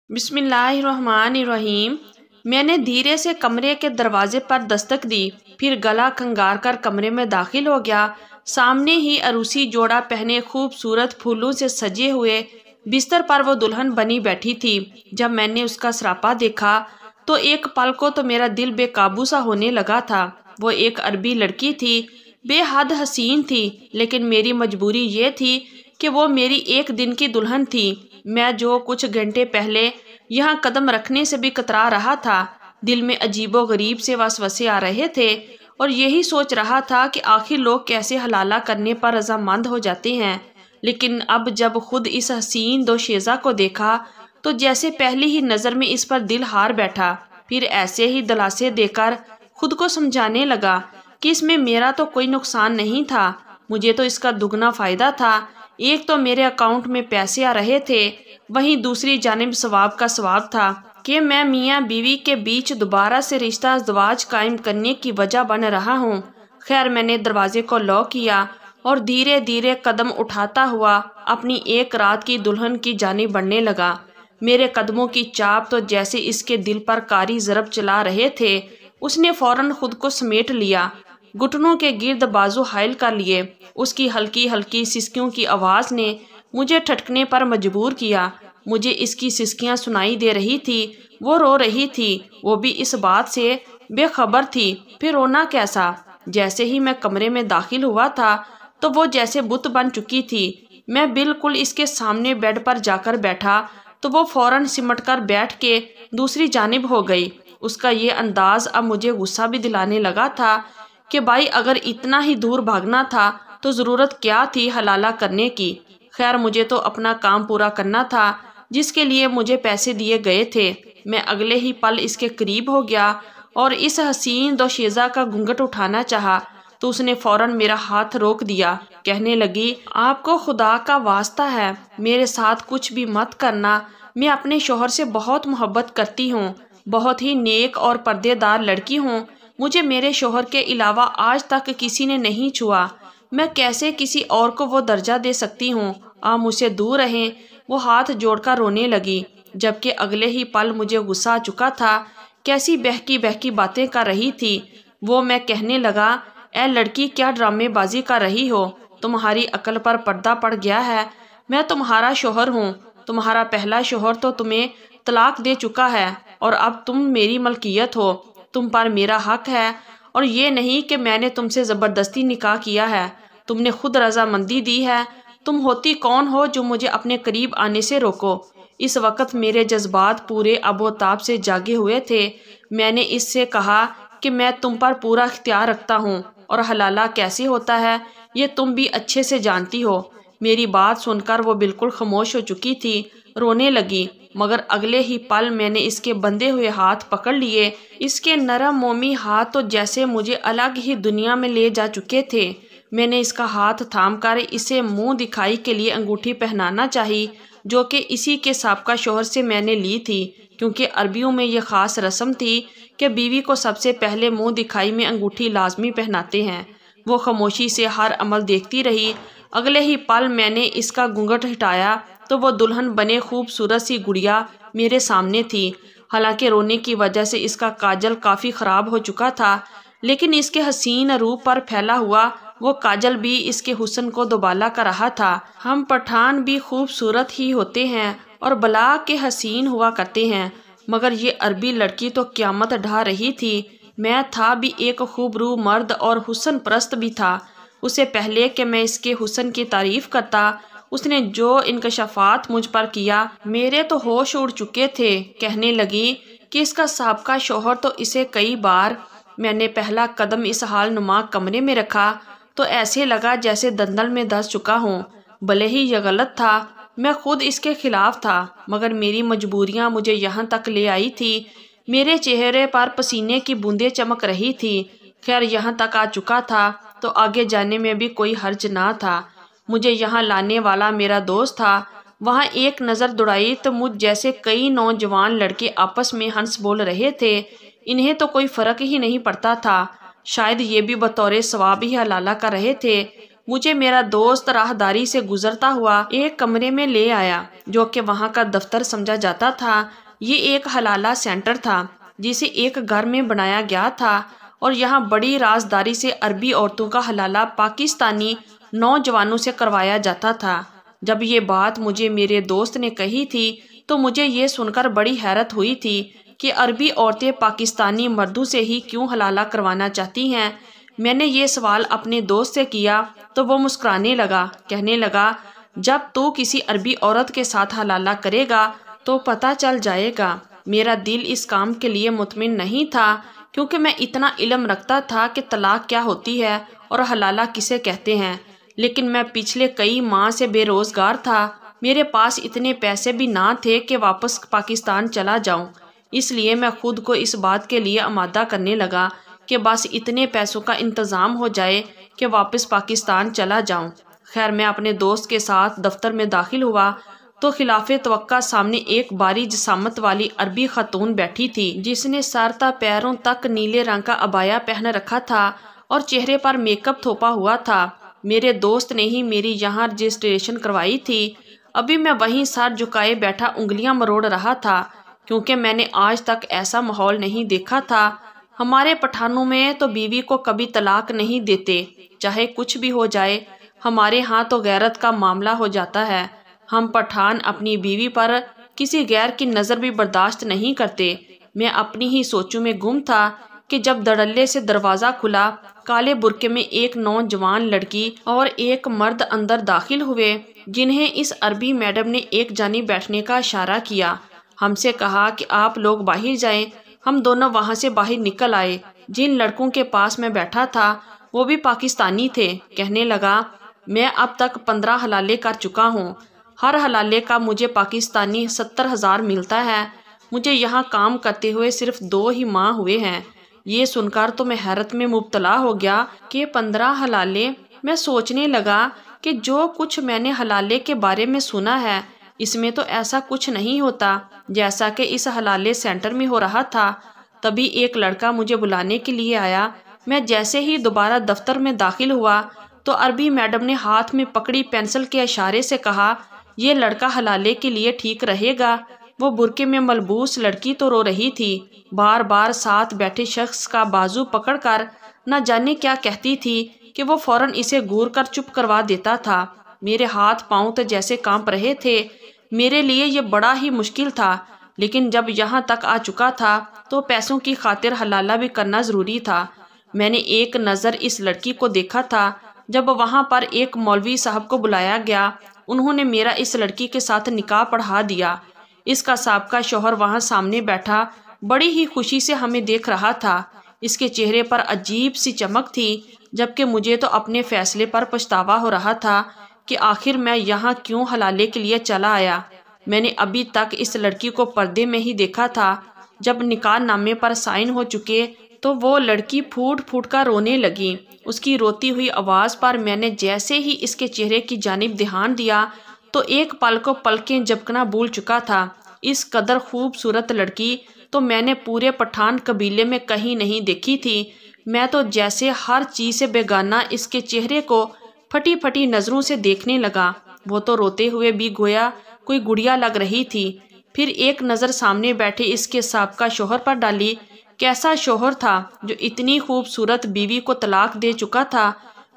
बिस्मिल्लाहिर्रहमानिर्रहीम। मैंने धीरे से कमरे के दरवाजे पर दस्तक दी, फिर गला खंगार कर कमरे में दाखिल हो गया। सामने ही अरूसी जोड़ा पहने खूबसूरत फूलों से सजे हुए बिस्तर पर वो दुल्हन बनी बैठी थी। जब मैंने उसका सरापा देखा तो एक पल को तो मेरा दिल बेकाबू सा होने लगा था। वो एक अरबी लड़की थी, बेहद हसीन थी, लेकिन मेरी मजबूरी ये थी कि वो मेरी एक दिन की दुल्हन थी। मैं जो कुछ घंटे पहले यहाँ कदम रखने से भी कतरा रहा था, दिल में अजीबो गरीब से वसवसे आ रहे थे और यही सोच रहा था कि आखिर लोग कैसे हलाला करने पर रजामंद हो जाते हैं। लेकिन अब जब खुद इस हसीन दोशीज़ा को देखा तो जैसे पहली ही नज़र में इस पर दिल हार बैठा। फिर ऐसे ही दिलासे देकर खुद को समझाने लगा कि इसमें मेरा तो कोई नुकसान नहीं था, मुझे तो इसका दुगना फ़ायदा था। एक तो मेरे अकाउंट में पैसे आ रहे थे, वहीं दूसरी जानिब सवाब का सवाब था कि मैं मियाँ बीवी के बीच दोबारा से रिश्ता अज़दवाज कायम करने की वजह बन रहा हूँ। खैर, मैंने दरवाजे को लॉक किया और धीरे धीरे कदम उठाता हुआ अपनी एक रात की दुल्हन की जानिब बढ़ने लगा। मेरे कदमों की चाप तो जैसे इसके दिल पर कारी ज़रब चला रहे थे। उसने फौरन खुद को समेट लिया, घुटनों के गिर्द बाजू हायल कर लिए। उसकी हल्की हल्की सिसकियों की आवाज़ ने मुझे ठटकने पर मजबूर किया। मुझे इसकी सिसकियां सुनाई दे रही थी, वो रो रही थी, वो भी इस बात से बेखबर थी। फिर रोना कैसा? जैसे ही मैं कमरे में दाखिल हुआ था तो वो जैसे बुत बन चुकी थी। मैं बिल्कुल इसके सामने बेड पर जाकर बैठा तो वो फौरन सिमट कर बैठ के दूसरी जानिब हो गई। उसका ये अंदाज अब मुझे गुस्सा भी दिलाने लगा था कि भाई, अगर इतना ही दूर भागना था तो ज़रूरत क्या थी हलाला करने की। खैर, मुझे तो अपना काम पूरा करना था जिसके लिए मुझे पैसे दिए गए थे। मैं अगले ही पल इसके करीब हो गया और इस हसीन दोशीज़ा का घूंघट उठाना चाहा तो उसने फौरन मेरा हाथ रोक दिया। कहने लगी, आपको खुदा का वास्ता है, मेरे साथ कुछ भी मत करना। मैं अपने शोहर से बहुत मोहब्बत करती हूँ, बहुत ही नेक और पर्देदार लड़की हूँ। मुझे मेरे शोहर के अलावा आज तक किसी ने नहीं छुआ। मैं कैसे किसी और को वो दर्जा दे सकती हूँ? आप मुझसे दूर रहें। वो हाथ जोड़कर रोने लगी, जबकि अगले ही पल मुझे गुस्सा आ चुका था। कैसी बहकी बहकी बातें कर रही थी वो। मैं कहने लगा, ए लड़की, क्या ड्रामेबाजी कर रही हो? तुम्हारी अकल पर पर्दा पड़ गया है। मैं तुम्हारा शोहर हूँ। तुम्हारा पहला शोहर तो तुम्हें तलाक दे चुका है और अब तुम मेरी मलकियत हो। तुम पर मेरा हक है और ये नहीं कि मैंने तुमसे ज़बरदस्ती निकाह किया है। तुमने खुद रजामंदी दी है। तुम होती कौन हो जो मुझे अपने करीब आने से रोको? इस वक्त मेरे जज्बात पूरे अबोताब से जागे हुए थे। मैंने इससे कहा कि मैं तुम पर पूरा इख्तियार रखता हूँ और हलाला कैसे होता है ये तुम भी अच्छे से जानती हो। मेरी बात सुनकर वो बिल्कुल खामोश हो चुकी थी, रोने लगी। मगर अगले ही पल मैंने इसके बंधे हुए हाथ पकड़ लिए। इसके नरम मोमी हाथ तो जैसे मुझे अलग ही दुनिया में ले जा चुके थे। मैंने इसका हाथ थामकर इसे मुंह दिखाई के लिए अंगूठी पहनाना चाही, जो कि इसी के साबका शोहर से मैंने ली थी, क्योंकि अरबियों में यह ख़ास रस्म थी कि बीवी को सबसे पहले मुंह दिखाई में अंगूठी लाजमी पहनाते हैं। वो खामोशी से हर अमल देखती रही। अगले ही पल मैंने इसका घूंघट हटाया तो वो दुल्हन बने खूबसूरत सी गुड़िया मेरे सामने थी। हालांकि रोने की वजह से इसका काजल काफ़ी ख़राब हो चुका था, लेकिन इसके हसीन रूप पर फैला हुआ वो काजल भी इसके हुस्न को दुबाला कर रहा था। हम पठान भी खूबसूरत ही होते हैं और बला के हसीन हुआ करते हैं, मगर ये अरबी लड़की तो क़यामत ढा रही थी। मैं था भी एक खूबरू मर्द और हुस्न परस्त भी था। उससे पहले कि मैं इसके हुस्न की तारीफ़ करता, उसने जो इंकशाफात मुझ पर किया, मेरे तो होश उड़ चुके थे। कहने लगी कि इसका साबका शोहर तो इसे कई बार। मैंने पहला कदम इस हाल नुमा कमरे में रखा तो ऐसे लगा जैसे दंदल में धंस चुका हूँ। भले ही यह गलत था, मैं खुद इसके खिलाफ था, मगर मेरी मजबूरियाँ मुझे यहाँ तक ले आई थी। मेरे चेहरे पर पसीने की बूंदें चमक रही थी। खैर, यहाँ तक आ चुका था तो आगे जाने में भी कोई हर्ज ना था। मुझे यहाँ लाने वाला मेरा दोस्त था। वहाँ एक नज़र दौड़ाई तो मुझ जैसे कई नौजवान लड़के आपस में हंस बोल रहे थे। इन्हें तो कोई फ़र्क ही नहीं पड़ता था। शायद ये भी बतौर सवाब ही हलाला कर रहे थे। مجھے میرا دوست راہداری سے گزرتا ہوا ایک کمرے میں لے آیا جو کہ وہاں کا دفتر سمجھا جاتا تھا۔ یہ ایک حلالہ سینٹر تھا جسے ایک گھر میں بنایا گیا تھا اور یہاں بڑی رازداری سے عربی عورتوں کا حلالہ پاکستانی نوجوانوں سے کروایا جاتا تھا۔ جب یہ بات مجھے میرے دوست نے کہی تھی تو مجھے یہ سن کر بڑی حیرت ہوئی تھی کہ عربی عورتیں پاکستانی مردوں سے ہی کیوں حلالہ کروانا چاہتی ہیں۔ میں نے یہ سوال اپنے دوست سے کیا تو وہ مسکرانے لگا، کہنے لگا جب تو کسی عربی عورت کے ساتھ حلالہ کرے گا تو پتہ چل جائے گا۔ میرا دل اس کام کے لیے مطمئن نہیں تھا کیونکہ میں اتنا علم رکھتا تھا کہ طلاق کیا ہوتی ہے اور حلالہ کسے کہتے ہیں، لیکن میں پچھلے کئی ماہ سے بے روزگار تھا۔ میرے پاس اتنے پیسے بھی نہ تھے کہ واپس پاکستان چلا جاؤں، اس لیے میں خود کو اس بات کے لیے آمادہ کرنے لگا کہ بس اتنے پیسوں کا انتظام ہو جائے کہ واپس پاکستان چلا جاؤں۔ خیر میں اپنے دوست کے ساتھ دفتر میں داخل ہوا تو خلاف توقع سامنے ایک باری جسامت والی عربی خاتون بیٹھی تھی جس نے سر تا پیروں تک نیلے رنگ کا عبایا پہن رکھا تھا اور چہرے پر میک اپ تھوپا ہوا تھا۔ میرے دوست نے ہی میری یہاں رجسٹریشن کروائی تھی۔ ابھی میں وہیں سر جھکائے بیٹھا انگلیاں مروڑ رہا تھا کیونکہ میں نے آج تک ایسا ماحول نہیں دیکھا تھا۔ ہمارے پٹھانوں میں تو بیوی کو کبھی طلاق نہیں دیتے، چاہے کچھ بھی ہو جائے۔ ہمارے ہاں تو غیرت کا معاملہ ہو جاتا ہے۔ ہم پٹھان اپنی بیوی پر کسی غیر کی نظر بھی برداشت نہیں کرتے۔ میں اپنی ہی سوچوں میں گم تھا کہ جب دھڑلے سے دروازہ کھلا، کالے برقعے میں ایک نوجوان لڑکی اور ایک مرد اندر داخل ہوئے جنہیں اس عربی میڈم نے ایک جانب بیٹھنے کا اشارہ کیا۔ ہم سے کہا کہ آپ لوگ باہر جائیں۔ ہم دونوں وہاں سے باہر نکل آئے۔ جن لڑکوں کے پاس میں بیٹھا تھا وہ بھی پاکستانی تھے۔ کہنے لگا میں اب تک 15 حلالے کر چکا ہوں، ہر حلالے کا مجھے پاکستانی 70,000 ملتا ہے۔ مجھے یہاں کام کرتے ہوئے صرف 2 ہی ماہ ہوئے ہیں۔ یہ سن کر تو میں حیرت میں مبتلا ہو گیا کہ 15 حلالے۔ میں سوچنے لگا کہ جو کچھ میں نے حلالے کے بارے میں سنا ہے اس میں تو ایسا کچھ نہیں ہوتا جیسا کہ اس حلالے سینٹر میں ہو رہا تھا۔ تبھی ایک لڑکا مجھے بلانے کے لیے آیا۔ میں جیسے ہی دوبارہ دفتر میں داخل ہوا تو عربی میڈم نے ہاتھ میں پکڑی پینسل کے اشارے سے کہا یہ لڑکا حلالے کے لیے ٹھیک رہے گا۔ وہ برقعے میں ملبوس لڑکی تو رو رہی تھی، بار بار ساتھ بیٹھے شخص کا بازو پکڑ کر نہ جانے کیا کہتی تھی کہ وہ فوراً اسے گور کر چپ کروا دیتا تھا۔ میرے ہاتھ پاؤں تو جیسے کانپ رہے تھے۔ میرے لیے یہ بڑا ہی مشکل تھا، لیکن جب یہاں تک آ چکا تھا تو پیسوں کی خاطر حلالہ بھی کرنا ضروری تھا۔ میں نے ایک نظر اس لڑکی کو دیکھا تھا جب وہاں پر ایک مولوی صاحب کو بلایا گیا۔ انہوں نے میرا اس لڑکی کے ساتھ نکاح پڑھا دیا۔ اس کا سابقہ شوہر وہاں سامنے بیٹھا بڑی ہی خوشی سے ہمیں دیکھ رہا تھا۔ اس کے چہرے پر عجیب سی چمک تھی، جبکہ مجھے تو اپنے فیصلے پر پچھتاوا ہو رہا تھا کہ آخر میں یہاں کیوں حلالے کے لیے چلا آیا۔ میں نے ابھی تک اس لڑکی کو پردے میں ہی دیکھا تھا۔ جب نکاح نامے پر سائن ہو چکے تو وہ لڑکی پھوٹ پھوٹ کر رونے لگی۔ اس کی روتی ہوئی آواز پر میں نے جیسے ہی اس کے چہرے کی جانب دھیان دیا تو ایک پل کو پلکیں جھپکنا بھول چکا تھا۔ اس قدر خوبصورت لڑکی تو میں نے پورے پٹھان قبیلے میں کہیں نہیں دیکھی تھی۔ میں تو جیسے ہر چیز سے بیگانہ اس کے چہرے کو پھٹی پھٹی نظروں سے دیکھنے لگا۔ وہ تو روتے ہوئے بھی گویا کوئی گڑیا لگ رہی تھی۔ پھر ایک نظر سامنے بیٹھے اس کے سابقہ شوہر پر ڈالی۔ کیسا شوہر تھا جو اتنی خوبصورت بیوی کو طلاق دے چکا تھا۔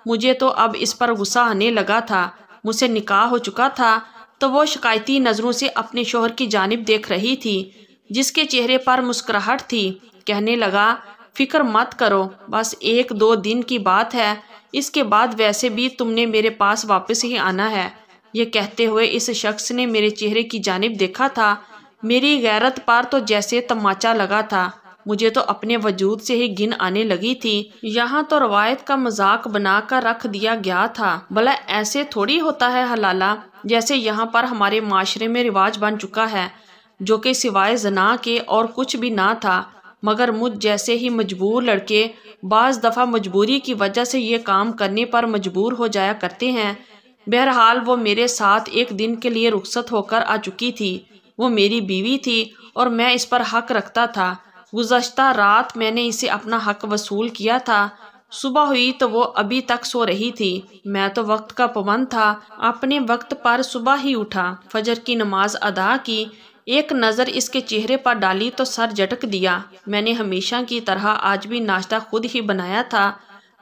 مجھے تو اب اس پر غصہ آنے لگا تھا۔ مجھ سے نکاح ہو چکا تھا تو وہ شکایتی نظروں سے اپنے شوہر کی جانب دیکھ رہی تھی جس کے چہرے پر مسکراہٹ تھی۔ کہنے لگا فکر مت کرو، بس 1-2 دن کی بات ہے، اس کے بعد ویسے بھی تم نے میرے پاس واپس ہی آنا ہے۔ یہ کہتے ہوئے اس شخص نے میرے چہرے کی جانب دیکھا تھا۔ میری غیرت پر تو جیسے تماچا لگا تھا۔ مجھے تو اپنے وجود سے ہی گن آنے لگی تھی۔ یہاں تو روایت کا مذاق بنا کر رکھ دیا گیا تھا۔ بھلا ایسے تھوڑی ہوتا ہے حلالہ، جیسے یہاں پر ہمارے معاشرے میں رواج بن چکا ہے، جو کہ سوائے زنا کے اور کچھ بھی نہ تھا۔ مگر مجھ جیسے ہی مجبور لڑکے بعض دفعہ مجبوری کی وجہ سے یہ کام کرنے پر مجبور ہو جایا کرتے ہیں۔ بہرحال وہ میرے ساتھ 1 دن کے لیے رخصت ہو کر آ چکی تھی۔ وہ میری بیوی تھی اور میں اس پر حق رکھتا تھا۔ گزشتہ رات میں نے اسے اپنا حق وصول کیا تھا، सुबह हुई तो वो अभी तक सो रही थी। मैं तो वक्त का पाबंद था, अपने वक्त पर सुबह ही उठा, फजर की नमाज अदा की। एक नज़र इसके चेहरे पर डाली तो सर झटक दिया। मैंने हमेशा की तरह आज भी नाश्ता खुद ही बनाया था।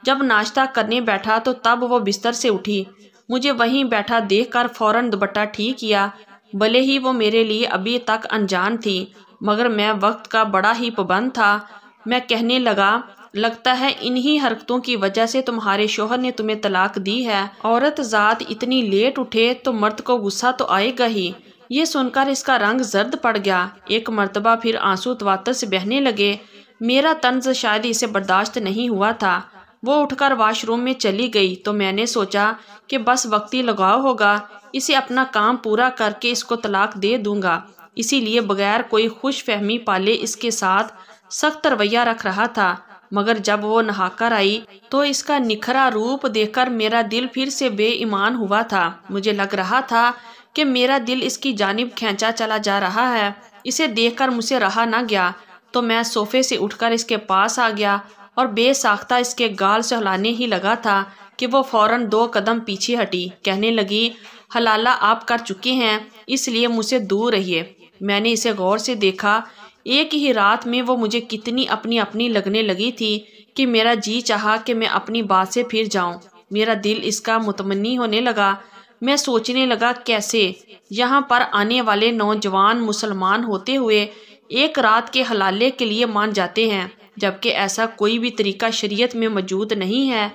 जब नाश्ता करने बैठा तो तब वो बिस्तर से उठी। मुझे वहीं बैठा देखकर फौरन दुपट्टा ठीक किया। भले ही वो मेरे लिए अभी तक अनजान थी, मगर मैं वक्त का बड़ा ही पाबंद था। मैं कहने लगा, लगता है इन्हीं हरकतों की वजह से तुम्हारे शोहर ने तुम्हें तलाक दी है। औरत ज़ात इतनी लेट उठे तो मर्द को गुस्सा तो आएगा ही। ये सुनकर इसका रंग जर्द पड़ गया। एक मर्तबा फिर आंसू तवातर से बहने लगे। मेरा तंज शायद इसे बर्दाश्त नहीं हुआ था। वो उठकर वॉशरूम में चली गई तो मैंने सोचा कि बस वक्ती लगाव होगा, इसे अपना काम पूरा करके इसको तलाक दे दूंगा। इसीलिए बगैर कोई खुश फहमी पाले इसके साथ सख्त रवैया रख रहा था। मगर जब वो नहाकर आई तो इसका निखरा रूप देखकर मेरा दिल फिर से बेईमान हुआ था। मुझे लग रहा था कि मेरा दिल इसकी जानिब खींचा चला जा रहा है। इसे देखकर मुझसे रहा न गया तो मैं सोफे से उठकर इसके पास आ गया और बेसाख्ता इसके गाल से हिलाने ही लगा था कि वो फौरन 2 कदम पीछे हटी। कहने लगी, हलाला आप कर चुके हैं, इसलिए मुझसे दूर रहिए। मैंने इसे गौर से देखा। एक ही रात में वो मुझे कितनी अपनी अपनी लगने लगी थी कि मेरा जी चाहा कि मैं अपनी बात से फिर जाऊं। मेरा दिल इसका मुतमन्नी होने लगा। मैं सोचने लगा, कैसे यहाँ पर आने वाले नौजवान मुसलमान होते हुए एक रात के हलाले के लिए मान जाते हैं, जबकि ऐसा कोई भी तरीका शरीयत में मौजूद नहीं है।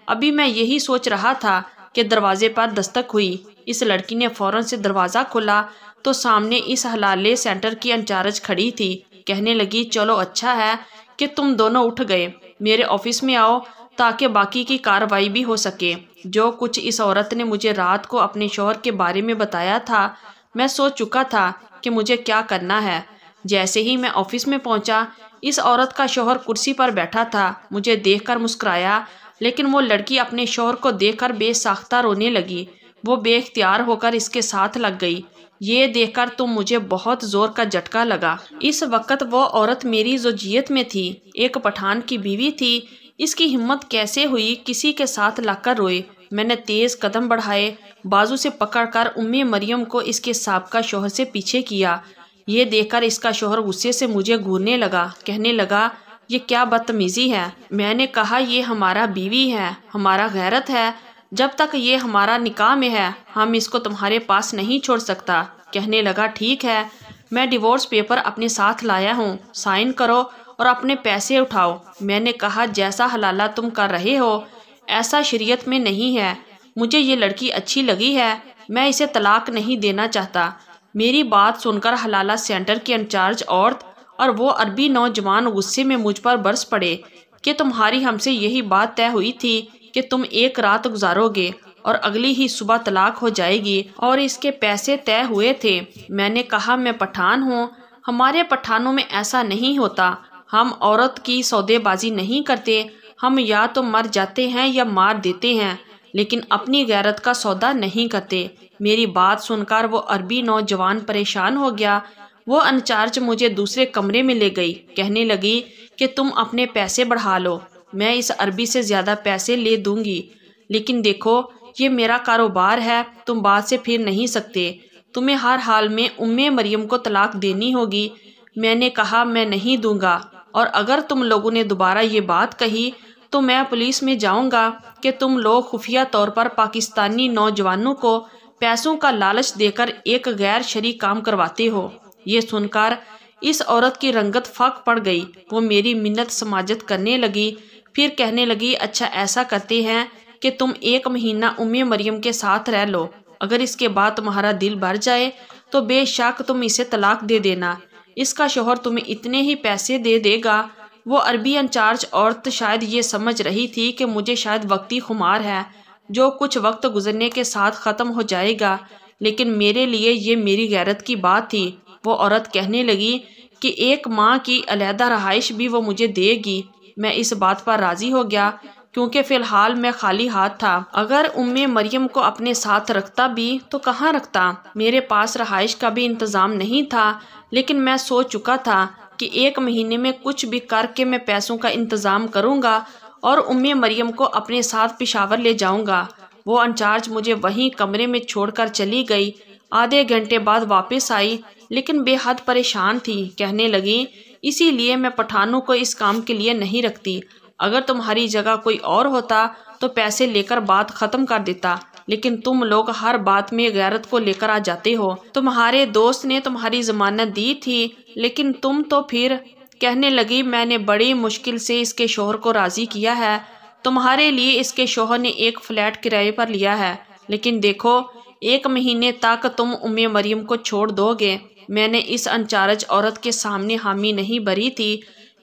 अभी मैं यही सोच रहा था कि दरवाजे पर दस्तक हुई। इस लड़की ने फौरन से दरवाज़ा खोला तो सामने इस हलाले सेंटर की इंचार्ज खड़ी थी। कहने लगी, चलो अच्छा है कि तुम दोनों उठ गए, मेरे ऑफिस में आओ ताकि बाकी की कार्रवाई भी हो सके। जो कुछ इस औरत ने मुझे रात को अपने शौहर के बारे में बताया था, मैं सोच चुका था कि मुझे क्या करना है। जैसे ही मैं ऑफिस में पहुंचा, इस औरत का शौहर कुर्सी पर बैठा था। मुझे देखकर मुस्कुराया, लेकिन वो लड़की अपने शौहर को देखकर बेसाख्ता रोने लगी। वो बेख्तियार होकर इसके साथ लग गई। ये देखकर तो मुझे बहुत जोर का झटका लगा। इस वक्त वो औरत मेरी ज़ौजियत में थी, एक पठान की बीवी थी। इसकी हिम्मत कैसे हुई किसी के साथ लगकर रोए। मैंने तेज कदम बढ़ाए, बाजू से पकड़कर उम्मे मरियम को इसके साबका शौहर से पीछे किया। ये देखकर इसका शौहर गुस्से से मुझे घूरने लगा। कहने लगा, ये क्या बदतमीजी है। मैंने कहा, ये हमारा बीवी है, हमारा गैरत है। जब तक ये हमारा निकाह में है, हम इसको तुम्हारे पास नहीं छोड़ सकता। कहने लगा, ठीक है, मैं डिवोर्स पेपर अपने साथ लाया हूँ, साइन करो और अपने पैसे उठाओ। मैंने कहा, जैसा हलाला तुम कर रहे हो ऐसा शरीयत में नहीं है। मुझे ये लड़की अच्छी लगी है, मैं इसे तलाक नहीं देना चाहता। मेरी बात सुनकर हलाला सेंटर की इंचार्ज औरत और वो अरबी नौजवान गुस्से में मुझ पर बरस पड़े कि तुम्हारी हमसे यही बात तय हुई थी कि तुम एक रात गुजारोगे और अगली ही सुबह तलाक हो जाएगी, और इसके पैसे तय हुए थे। मैंने कहा, मैं पठान हूँ, हमारे पठानों में ऐसा नहीं होता। हम औरत की सौदेबाजी नहीं करते, हम या तो मर जाते हैं या मार देते हैं, लेकिन अपनी गैरत का सौदा नहीं करते। मेरी बात सुनकर वो अरबी नौजवान परेशान हो गया। वो इंचार्ज मुझे दूसरे कमरे में ले गई। कहने लगी कि तुम अपने पैसे बढ़ा लो, मैं इस अरबी से ज़्यादा पैसे ले दूंगी, लेकिन देखो ये मेरा कारोबार है, तुम बात से फिर नहीं सकते। तुम्हें हर हाल में उम्मे मरियम को तलाक देनी होगी। मैंने कहा, मैं नहीं दूंगा, और अगर तुम लोगों ने दोबारा ये बात कही तो मैं पुलिस में जाऊंगा कि तुम लोग खुफिया तौर पर पाकिस्तानी नौजवानों को पैसों का लालच देकर एक गैर शरई काम करवाते हो। ये सुनकर इस औरत की रंगत फाक पड़ गई। वो मेरी मिन्नत समाजत करने लगी। फिर कहने लगी, अच्छा ऐसा करते हैं कि तुम 1 महीना उम्मे मरियम के साथ रह लो, अगर इसके बाद तुम्हारा दिल भर जाए तो बेशक तुम इसे तलाक दे देना। इसका शौहर तुम्हें इतने ही पैसे दे देगा। वो अरबी इंचार्ज औरत शायद ये समझ रही थी कि मुझे शायद वक्ती खुमार है, जो कुछ वक्त गुजरने के साथ ख़त्म हो जाएगा, लेकिन मेरे लिए ये मेरी गैरत की बात थी। वो औरत कहने लगी कि 1 माह की अलहदा रहाइश भी वो मुझे देगी। मैं इस बात पर राज़ी हो गया, क्योंकि फ़िलहाल मैं खाली हाथ था। अगर उम्मे मरियम को अपने साथ रखता भी तो कहाँ रखता, मेरे पास रहाइश का भी इंतज़ाम नहीं था। लेकिन मैं सोच चुका था कि 1 महीने में कुछ भी करके मैं पैसों का इंतज़ाम करूँगा اور مریم کو اپنے ساتھ پشاور لے جاؤں گا۔ وہ انچارج مجھے وہیں کمرے میں چھوڑ کر چلی گئی۔ آدھے گھنٹے بعد واپس آئی لیکن بے حد پریشان تھی۔ کہنے لگی اسی لیے میں پٹھانوں کو اس کام کے لیے نہیں رکھتی۔ اگر تمہاری جگہ کوئی اور ہوتا تو پیسے لے کر بات ختم کر دیتا، لیکن تم لوگ ہر بات میں غیرت کو لے کر آ جاتے ہو۔ تمہارے دوست نے تمہاری ضمانت دی تھی لیکن تم تو پھر… کہنے لگی میں نے بڑی مشکل سے اس کے شوہر کو راضی کیا ہے۔ تمہارے لیے اس کے شوہر نے ایک فلیٹ کرائے پر لیا ہے، لیکن دیکھو 1 مہینے تک تم مریم کو چھوڑ دو گے۔ میں نے اس انچارج عورت کے سامنے حامی نہیں بھری تھی،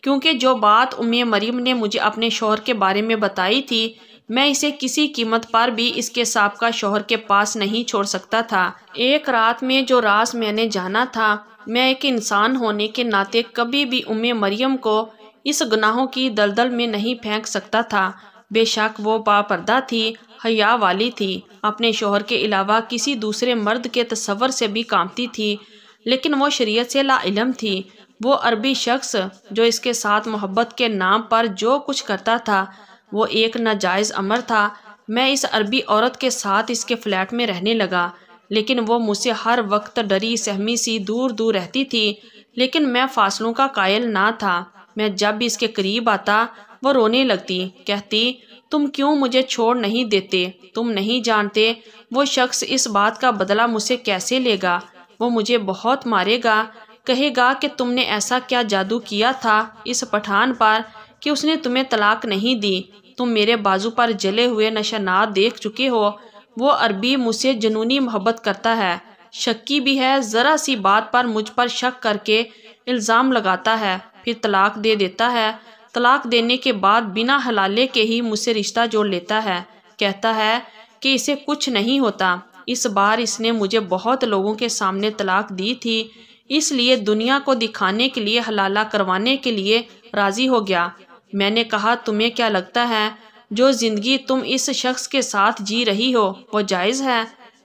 کیونکہ جو بات مریم نے مجھے اپنے شوہر کے بارے میں بتائی تھی میں اسے کسی قیمت پر بھی اس کے سابقہ شوہر کے پاس نہیں چھوڑ سکتا تھا۔ ایک رات میں جو راز میں نے جانا تھا، میں ایک انسان ہونے کے ناطے کبھی بھی مریم کو اس گناہوں کی دلدل میں نہیں پھینک سکتا تھا۔ بے شک وہ باپردہ تھی، حیا والی تھی، اپنے شوہر کے علاوہ کسی دوسرے مرد کے تصور سے بھی کانپتی تھی، لیکن وہ شریعت سے لا علم تھی۔ وہ عربی شخص جو اس کے ساتھ محبت کے نام پر جو کچھ کرتا تھا وہ ایک ناجائز امر تھا۔ میں اس عربی عورت کے ساتھ اس کے فلیٹ میں رہنے لگا، لیکن وہ مجھ سے ہر وقت ڈری سہمی سی دور دور رہتی تھی، لیکن میں فاصلوں کا قائل نہ تھا۔ میں جب بھی اس کے قریب آتا وہ رونے لگتی، کہتی تم کیوں مجھے چھوڑ نہیں دیتے؟ تم نہیں جانتے وہ شخص اس بات کا بدلہ مجھ سے کیسے لے گا۔ وہ مجھے بہت مارے گا، کہے گا کہ تم نے ایسا کیا جادو کیا تھا اس پٹھان پر کہ اس نے تمہیں طلاق نہیں دی۔ تم میرے بازو پر جلے ہوئے نشانات دیکھ چکے ہو۔ وہ عربی مجھ سے جنونی محبت کرتا ہے، شکی بھی ہے، ذرا سی بات پر مجھ پر شک کر کے الزام لگاتا ہے، پھر طلاق دے دیتا ہے۔ طلاق دینے کے بعد بنا حلالے کے ہی مجھ سے رشتہ جوڑ لیتا ہے، کہتا ہے کہ اسے کچھ نہیں ہوتا۔ اس بار اس نے مجھے بہت لوگوں کے سامنے طلاق دی تھی، اس لیے دنیا کو دکھانے کے لیے حلالہ کروانے کے لیے راضی ہو گیا۔ میں نے کہا تمہیں کیا لگتا ہے جو زندگی تم اس شخص کے ساتھ جی رہی ہو وہ جائز ہے؟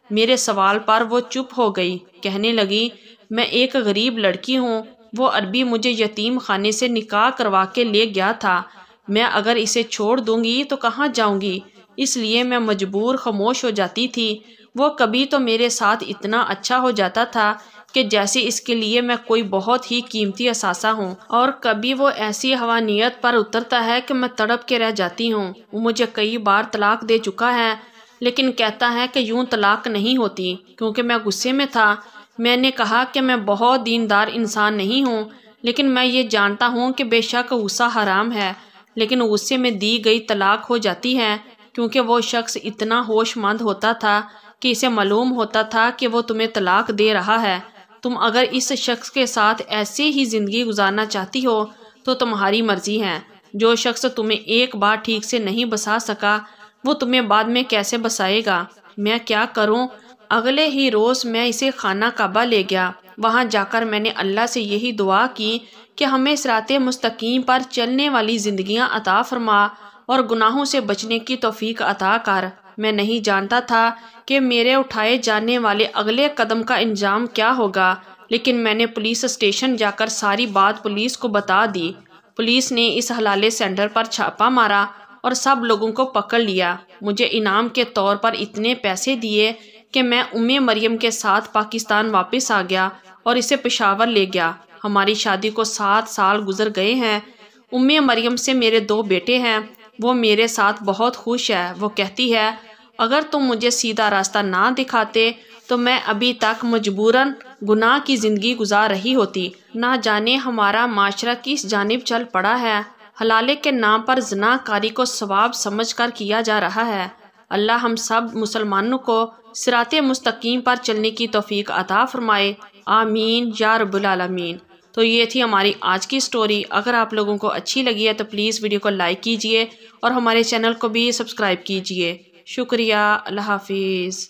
میرے سوال پر وہ چپ ہو گئی، کہنے لگی میں ایک غریب لڑکی ہوں، وہ عربی مجھے یتیم خانے سے نکاح کروا کے لے گیا تھا، میں اگر اسے چھوڑ دوں گی تو کہاں جاؤں گی؟ اس لیے میں مجبور خاموش ہو جاتی تھی۔ وہ کبھی تو میرے ساتھ اتنا اچھا ہو جاتا تھا کہ جیسے اس کے لیے میں کوئی بہت ہی قیمتی اثاثہ ہوں، اور کبھی وہ ایسی حوانیت پر اترتا ہے کہ میں تڑپ کے رہ جاتی ہوں۔ وہ مجھے کئی بار طلاق دے چکا ہے، لیکن کہتا ہے کہ یوں طلاق نہیں ہوتی، کیونکہ میں غصے میں تھا۔ میں نے کہا کہ میں بہت دیندار انسان نہیں ہوں، لیکن میں یہ جانتا ہوں کہ بے شک غصہ حرام ہے، لیکن غصے میں دی گئی طلاق ہو جاتی ہے، کیونکہ وہ شخص اتنا ہوش مند ہوتا تھا کہ اسے معلوم ہوتا تھا کہ وہ تمہیں طلاق دے رہا ہے۔ تم اگر اس شخص کے ساتھ ایسے ہی زندگی گزارنا چاہتی ہو تو تمہاری مرضی ہے۔ جو شخص تمہیں ایک بار ٹھیک سے نہیں بسا سکا وہ تمہیں بعد میں کیسے بسائے گا؟ میں کیا کروں؟ اگلے ہی روز میں اسے خانہ کعبہ لے گیا۔ وہاں جا کر میں نے اللہ سے یہی دعا کی کہ ہمیں صراط مستقیم پر چلنے والی زندگیاں عطا فرما اور گناہوں سے بچنے کی توفیق عطا کر۔ میں نہیں جانتا تھا کہ میرے اٹھائے جانے والے اگلے قدم کا انجام کیا ہوگا، لیکن میں نے پولیس اسٹیشن جا کر ساری بات پولیس کو بتا دی۔ پولیس نے اس حلالے سینٹر پر چھاپا مارا اور سب لوگوں کو پکڑ لیا۔ مجھے انعام کے طور پر اتنے پیسے دیے کہ میں مریم کے ساتھ پاکستان واپس آ گیا اور اسے پشاور لے گیا۔ ہماری شادی کو 7 سال گزر گئے ہیں۔ مریم سے میرے 2 بیٹے ہیں۔ وہ میرے ساتھ بہت خوش ہے۔ وہ کہتی ہے اگر تم مجھے سیدھا راستہ نہ دکھاتے تو میں ابھی تک مجبوراً گناہ کی زندگی گزار رہی ہوتی۔ نہ جانے ہمارا معاشرہ کس جانب چل پڑا ہے۔ حلالے کے نام پر زنا کاری کو ثواب سمجھ کر کیا جا رہا ہے۔ اللہ ہم سب مسلمانوں کو صراط مستقیم پر چلنے کی توفیق عطا فرمائے، آمین یا رب العالمین۔ تو یہ تھی ہماری آج کی سٹوری۔ اگر آپ لوگوں کو اچھی لگی ہے تو پلیز ویڈیو کو لائک کیجئے اور ہمارے چینل کو بھی سبسکرائب کیجئے۔ شکریہ، اللہ حافظ۔